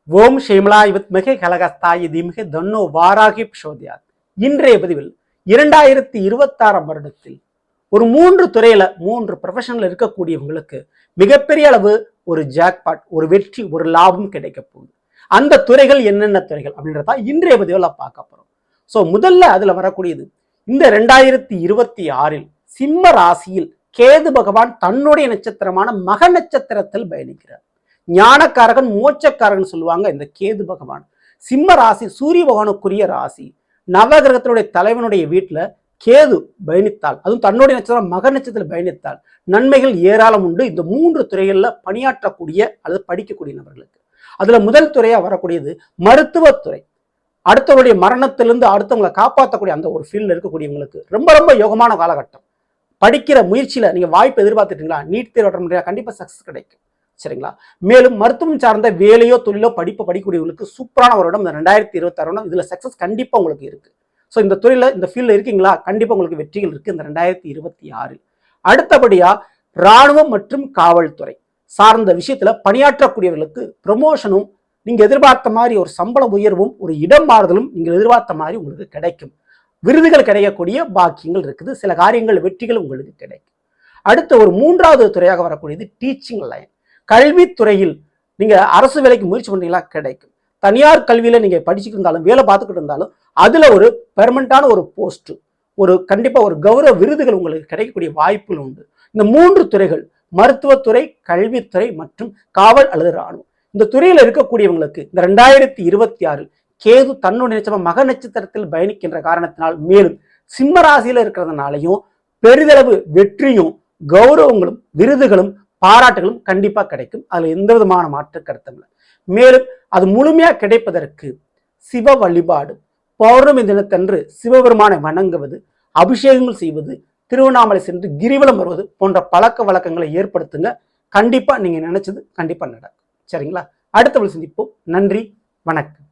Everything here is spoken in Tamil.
ஓம் ஷேமலாய் வித்மகே கலகஸ்தாய தீமகே தன்னோ வாராகி பிரசோதயாத். இன்றைய பதிவில் 2026 வருடத்தில் ஒரு 3 துறையில 3 ப்ரொஃபஷனில் இருக்கக்கூடியவங்களுக்கு மிகப்பெரிய அளவு ஒரு ஜாக்பாட், ஒரு வெற்றி, ஒரு லாபம் கிடைக்க போகுது. அந்த துறைகள் என்னென்ன துறைகள் அப்படின்றத இன்றைய பதிவில் பார்க்க போறோம். ஸோ முதல்ல அதுல வரக்கூடியது, இந்த 2026 சிம்ம ராசியில் கேது பகவான் தன்னுடைய நட்சத்திரமான மக நட்சத்திரத்தில் பயணிக்கிறார். ஞானக்காரகன், மோட்சக்காரகன் சொல்லுவாங்க இந்த கேது பகவான். சிம்ம ராசி சூரிய பகவானுக்குரிய ராசி. நவகிரகத்தினுடைய தலைவனுடைய வீட்டுல கேது பயணித்தால், அதுவும் தன்னுடைய நட்சத்திரம் மக நட்சத்திரத்தில் பயணித்தால் நன்மைகள் ஏராளம் உண்டு. இந்த 3 துறைகள்ல பணியாற்றக்கூடிய அல்லது படிக்கக்கூடிய நபர்களுக்கு அதுல முதல் துறையா வரக்கூடியது மருத்துவத்துறை. அடுத்தவருடைய மரணத்திலிருந்து அடுத்தவங்களை காப்பாற்றக்கூடிய அந்த ஒரு ஃபீல்ட்ல இருக்கக்கூடியவங்களுக்கு ரொம்ப ரொம்ப யோகமான காலகட்டம். படிக்கிற முயற்சியில நீங்க வாய்ப்பு எதிர்பார்த்துட்டீங்களா, நீட் தேர்வு கண்டிப்பா சக்சஸ் கிடைக்கும். சரிங்களா? மேலும் மருத்துவம் சார்ந்த வேலையோ தொழிலோ படிக்கக்கூடியவங்களுக்கு சூப்பரான வருடம் இந்த 2026 இதுல சக்சஸ் கண்டிப்பா உங்களுக்கு இருக்கு. ஸோ இந்த துறையில இந்த ஃபீல்ட்ல இருக்கீங்களா, கண்டிப்பா உங்களுக்கு வெற்றிகள் இருக்கு இந்த 2026. அடுத்தபடியா இராணுவம் மற்றும் காவல்துறை சார்ந்த விஷயத்துல பணியாற்றக்கூடியவர்களுக்கு ப்ரமோஷனும், நீங்க எதிர்பார்த்த மாதிரி ஒரு சம்பள உயர்வும், ஒரு இடம் மாறுதலும் நீங்கள் எதிர்பார்த்த மாதிரி உங்களுக்கு கிடைக்கும். விருதுகள் கிடைக்கக்கூடிய பாக்கியங்கள் இருக்குது. சில காரியங்கள் வெற்றிகள் உங்களுக்கு கிடைக்கும். அடுத்த ஒரு 3வது துறையாக வரக்கூடியது டீச்சிங் லைன். கல்வித்துறையில் நீங்க அரசு வேலைக்கு முயற்சி பண்ணீங்களா, கிடைக்கும். தனியார் கல்வியில நீங்க படிச்சுட்டு இருந்தாலும் வேலை பார்த்துக்கிட்டு இருந்தாலும் அதுல ஒரு பெர்மனண்டான ஒரு போஸ்ட், ஒரு கண்டிப்பா ஒரு கௌரவ விருதுகள் உங்களுக்கு கிடைக்கக்கூடிய வாய்ப்புகள் உண்டு. இந்த 3 துறைகள், மருத்துவத்துறை, கல்வித்துறை மற்றும் காவல் அல்லது இராணுவம், இந்த துறையில இருக்கக்கூடியவங்களுக்கு இந்த 2026 கேது தன்னுடைய நட்சத்திரம் மக நட்சத்திரத்தில் பயணிக்கின்ற காரணத்தினால், மேலும் சிம்ம ராசியில இருக்கிறதுனாலையும் பெரிதளவு வெற்றியும் கௌரவங்களும் விருதுகளும் பாராட்டுகளும் கண்டிப்பா கிடைக்கும். அதுல எந்த விதமான மாற்று கருத்தும் இல்லை. மேலும் அது முழுமையா கிடைப்பதற்கு சிவ வழிபாடு, பௌர்ணமி தினத்தன்று சிவபெருமானை வணங்குவது, அபிஷேகங்கள் செய்வது, திருவண்ணாமலை சென்று கிரிவலம் வருவது போன்ற பழக்க வழக்கங்களை ஏற்படுத்துங்க. கண்டிப்பா நீங்க நினைச்சது கண்டிப்பா நடக்கும். சரிங்களா? அடுத்த சந்திப்போம். நன்றி, வணக்கம்.